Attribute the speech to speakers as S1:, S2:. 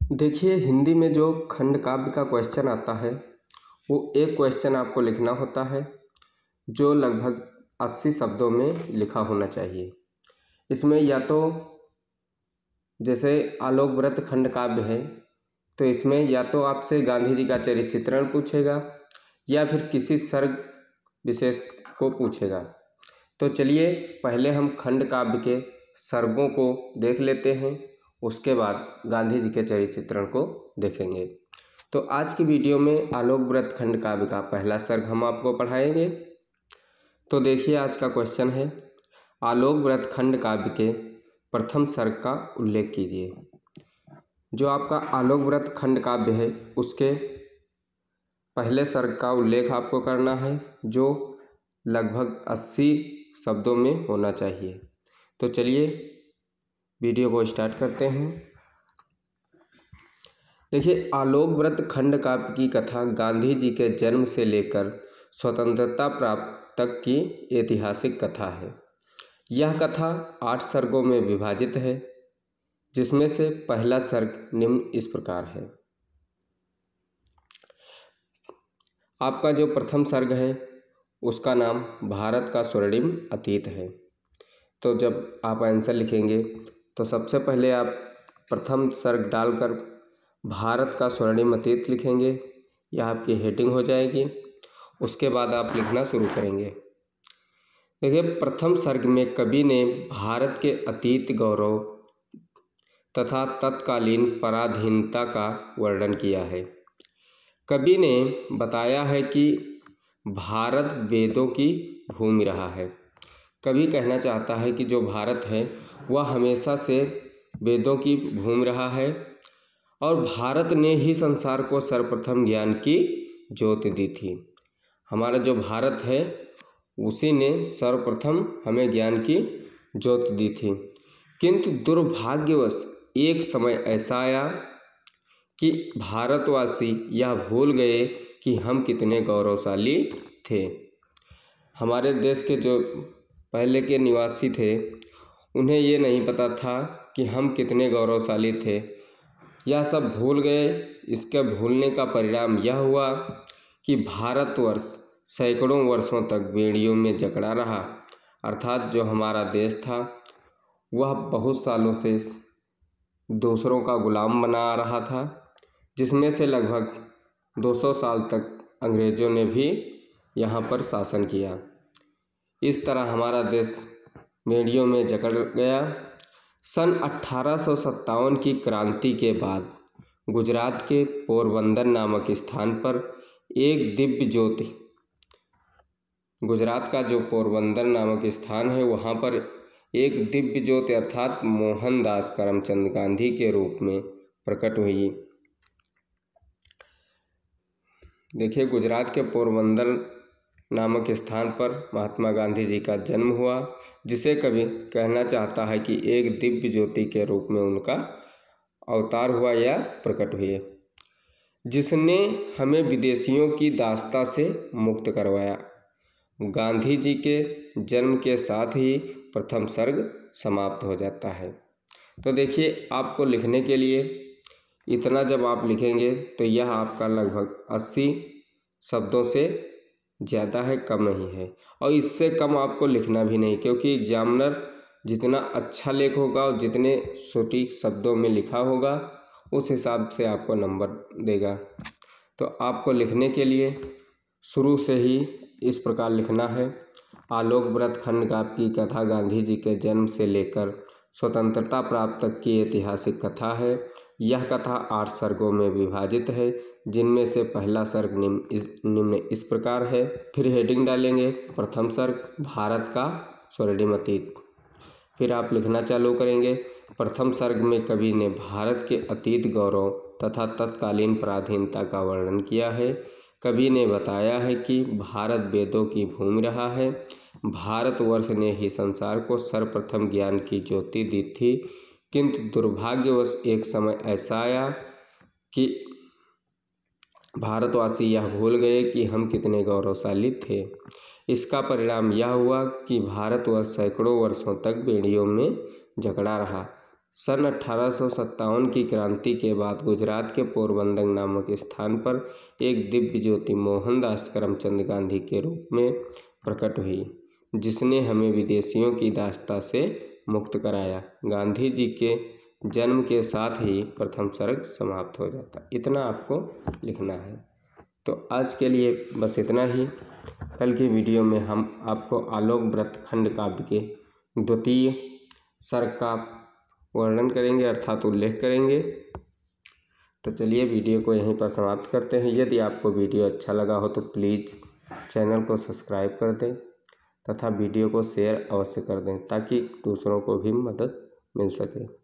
S1: देखिए, हिंदी में जो खंड काव्य का क्वेश्चन आता है वो एक क्वेश्चन आपको लिखना होता है जो लगभग 80 शब्दों में लिखा होना चाहिए। इसमें या तो जैसे आलोक व्रत खंड काव्य है तो इसमें या तो आपसे गांधी जी का चरित्र चित्रण पूछेगा या फिर किसी सर्ग विशेष को पूछेगा। तो चलिए पहले हम खंड काव्य के सर्गों को देख लेते हैं, उसके बाद गांधी जी के चरित्र चित्रण को देखेंगे। तो आज की वीडियो में आलोक व्रत खंड काव्य का पहला सर्ग हम आपको पढ़ाएंगे। तो देखिए आज का क्वेश्चन है, आलोक व्रत खंड काव्य के प्रथम सर्ग का उल्लेख कीजिए। जो आपका आलोक व्रत खंड काव्य है उसके पहले सर्ग का उल्लेख आपको करना है जो लगभग 80 शब्दों में होना चाहिए। तो चलिए वीडियो को स्टार्ट करते हैं। देखिए, आलोक व्रत खंड काव्य की कथा गांधी जी के जन्म से लेकर स्वतंत्रता प्राप्त तक की ऐतिहासिक कथा है। यह कथा 8 सर्गों में विभाजित है, जिसमें से पहला सर्ग निम्न इस प्रकार है। आपका जो प्रथम सर्ग है उसका नाम भारत का स्वर्णिम अतीत है। तो जब आप आंसर लिखेंगे तो सबसे पहले आप प्रथम सर्ग डालकर भारत का स्वर्णिम अतीत लिखेंगे, यह आपकी हेडिंग हो जाएगी। उसके बाद आप लिखना शुरू करेंगे। देखिए, प्रथम सर्ग में कवि ने भारत के अतीत गौरव तथा तत्कालीन पराधीनता का वर्णन किया है। कवि ने बताया है कि भारत वेदों की भूमि रहा है। कवि कहना चाहता है कि जो भारत है वह हमेशा से वेदों की भूमि रहा है और भारत ने ही संसार को सर्वप्रथम ज्ञान की ज्योति दी थी। हमारा जो भारत है उसी ने सर्वप्रथम हमें ज्ञान की ज्योति दी थी। किंतु दुर्भाग्यवश एक समय ऐसा आया कि भारतवासी यह भूल गए कि हम कितने गौरवशाली थे। हमारे देश के जो पहले के निवासी थे उन्हें ये नहीं पता था कि हम कितने गौरवशाली थे, यह सब भूल गए। इसके भूलने का परिणाम यह हुआ कि भारतवर्ष सैकड़ों वर्षों तक बेड़ियों में जकड़ा रहा। अर्थात जो हमारा देश था वह बहुत सालों से दूसरों का गुलाम बना आ रहा था, जिसमें से लगभग 200 साल तक अंग्रेज़ों ने भी यहाँ पर शासन किया। इस तरह हमारा देश बेड़ियों में जकड़ गया। सन 1857 की क्रांति के बाद गुजरात के पोरबंदर नामक स्थान पर एक दिव्य ज्योति, गुजरात का जो पोरबंदर नामक स्थान है वहाँ पर एक दिव्य ज्योति अर्थात मोहनदास करमचंद गांधी के रूप में प्रकट हुई। देखिए, गुजरात के पोरबंदर नामक स्थान पर महात्मा गांधी जी का जन्म हुआ, जिसे कवि कहना चाहता है कि एक दिव्य ज्योति के रूप में उनका अवतार हुआ या प्रकट हुए, जिसने हमें विदेशियों की दास्ता से मुक्त करवाया। गांधी जी के जन्म के साथ ही प्रथम सर्ग समाप्त हो जाता है। तो देखिए, आपको लिखने के लिए इतना जब आप लिखेंगे तो यह आपका लगभग 80 शब्दों से ज़्यादा है, कम नहीं है। और इससे कम आपको लिखना भी नहीं, क्योंकि एग्जामिनर जितना अच्छा लेख होगा और जितने सटीक शब्दों में लिखा होगा उस हिसाब से आपको नंबर देगा। तो आपको लिखने के लिए शुरू से ही इस प्रकार लिखना है। आलोक व्रत खंड काव्य की कथा गांधी जी के जन्म से लेकर स्वतंत्रता प्राप्त तक की ऐतिहासिक कथा है। यह कथा 8 सर्गों में विभाजित है, जिनमें से पहला सर्ग निम्न इस प्रकार है। फिर हेडिंग डालेंगे, प्रथम सर्ग भारत का स्वर्णिम अतीत। फिर आप लिखना चालू करेंगे। प्रथम सर्ग में कवि ने भारत के अतीत गौरव तथा तत्कालीन पराधीनता का वर्णन किया है। कवि ने बताया है कि भारत वेदों की भूमि रहा है। भारतवर्ष ने ही संसार को सर्वप्रथम ज्ञान की ज्योति दी थी, किंतु दुर्भाग्यवश एक समय ऐसा आया कि भारतवासी यह भूल गए कि हम कितने गौरवशाली थे। इसका परिणाम यह हुआ कि भारतवर्ष सैकड़ों वर्षों तक बेड़ियों में जकड़ा रहा। सन 1857 की क्रांति के बाद गुजरात के पोरबंदर नामक स्थान पर एक दिव्य ज्योति मोहनदास करमचंद गांधी के रूप में प्रकट हुई, जिसने हमें विदेशियों की दासता से मुक्त कराया। गांधी जी के जन्म के साथ ही प्रथम सर्ग समाप्त हो जाता। इतना आपको लिखना है। तो आज के लिए बस इतना ही। कल की वीडियो में हम आपको आलोक व्रत खंड काव्य के द्वितीय सर्ग का वर्णन करेंगे, अर्थात उल्लेख करेंगे। तो चलिए वीडियो को यहीं पर समाप्त करते हैं। यदि आपको वीडियो अच्छा लगा हो तो प्लीज़ चैनल को सब्सक्राइब कर दें तथा वीडियो को शेयर अवश्य कर दें, ताकि दूसरों को भी मदद मिल सके।